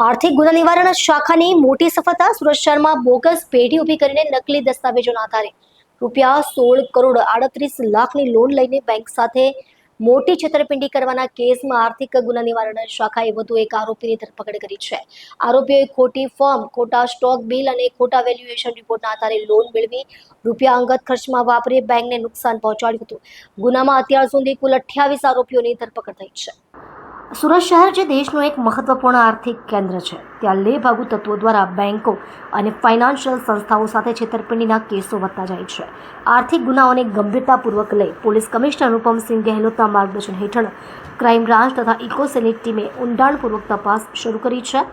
આર્થિક ગુના નિવારણ શાખાની મોટી સફળતા. સુરત શહેરમાં બોગસ પેઢી ઊભી કરીને નકલી દસ્તાવેજોના આધારે ₹16,38,00,000ની લોન લઈને બેંક સાથે મોટી છેતરપિંડી કરવાના કેસમાં આર્થિક ગુના નિવારણ શાખાએ વધુ એક આરોપીની ધરપકડ કરી છે. આરોપીઓએ ખોટી ફોર્મ, ખોટા સ્ટોક બિલ અને ખોટા વેલ્યુએશન રિપોર્ટના આધારે લોન મેળવી રૂપિયા અંગત ખર્ચમાં વાપરી બેંકને નુકસાન પહોંચાડ્યું હતું. ગુનામાં અત્યાર સુધી કુલ 28 આરોપીઓની ધરપકડ થઈ છે. સુરત શહેર જે દેશનું એક મહત્વપૂર્ણ આર્થિક કેન્દ્ર છે, ત્યાં લેભાગુ તત્વો દ્વારા બેંકો અને ફાઇનાન્શિયલ સંસ્થાઓ સાથે છેતરપિંડીના કેસો વધતા જાય છે. આર્થિક ગુનાઓને ગંભીરતાપૂર્વક લઈ પોલીસ કમિશનર અનુપમસિંહ ગેહલોતના માર્ગદર્શન હેઠળ ક્રાઇમ બ્રાન્ચ તથા ઇકોસેલની ટીમે ઊંડાણપૂર્વક તપાસ શરૂ કરી છે.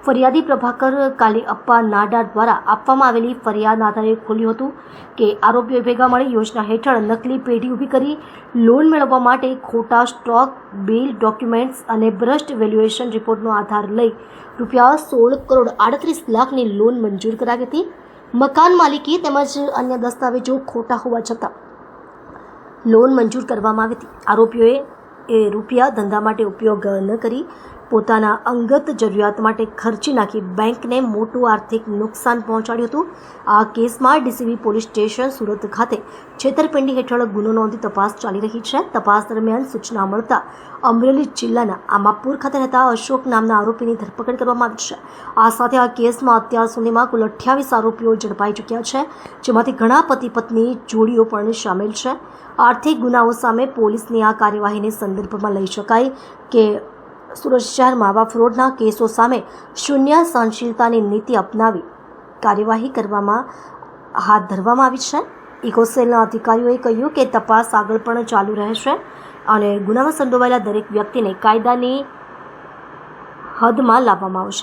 ફરિયાદી પ્રભાકર કાલીઅપ્પા નાડાર દ્વારા આપવામાં આવેલી ફરિયાદના આધારે ખુલ્યું હતું કે આરોપીઓએ ભેગા મળી યોજના હેઠળ નકલી પેઢી ઊભી કરી લોન મેળવવા માટે ખોટા સ્ટોક બિલ, ડોક્યુમેન્ટ્સ અને ભ્રષ્ટ વેલ્યુએશન રિપોર્ટનો આધાર લઈ ₹16,38,00,000ની લોન મંજૂર કરાવી હતી. મકાન માલિકી તેમજ અન્ય દસ્તાવેજો ખોટા હોવા છતાં લોન મંજૂર કરવામાં આવી હતી. આરોપીઓએ રૂપિયા ધંધા માટે ઉપયોગ ન કરી પોતાના અંગત જરૂરિયાત માટે ખર્ચી નાખી બેંકને મોટું આર્થિક નુકસાન પહોંચાડ્યું હતું. આ કેસમાં ડીસીબી પોલીસ સ્ટેશન સુરત ખાતે છેતરપિંડી હેઠળ ગુનો નોંધી તપાસ ચાલી રહી છે. તપાસ દરમિયાન સૂચના મળતા અમરેલી જિલ્લાના આમાપુર ખાતે રહેતા અશોક નામના આરોપીની ધરપકડ કરવામાં આવી છે. આ સાથે આ કેસમાં અત્યાર સુધીમાં કુલ 28 આરોપીઓ ઝડપાઈ ચૂક્યા છે, જેમાંથી ઘણા પતિ પત્ની જોડીઓ પણ સામેલ છે. આર્થિક ગુનાઓ સામે પોલીસની આ કાર્યવાહીને સંદર્ભમાં લઈ શકાય કે સુરત શહેરમાં આવા ફ્રોડના કેસો સામે શૂન્ય સહનશીલતાની નીતિ અપનાવી કાર્યવાહી હાથ ધરવામાં આવી છે. ઇકોસેલના અધિકારીઓએ કહ્યું કે તપાસ આગળ પણ ચાલુ રહેશે અને ગુનામાં સંડોવાયેલા દરેક વ્યક્તિને કાયદાની હદમાં લાવવામાં આવશે.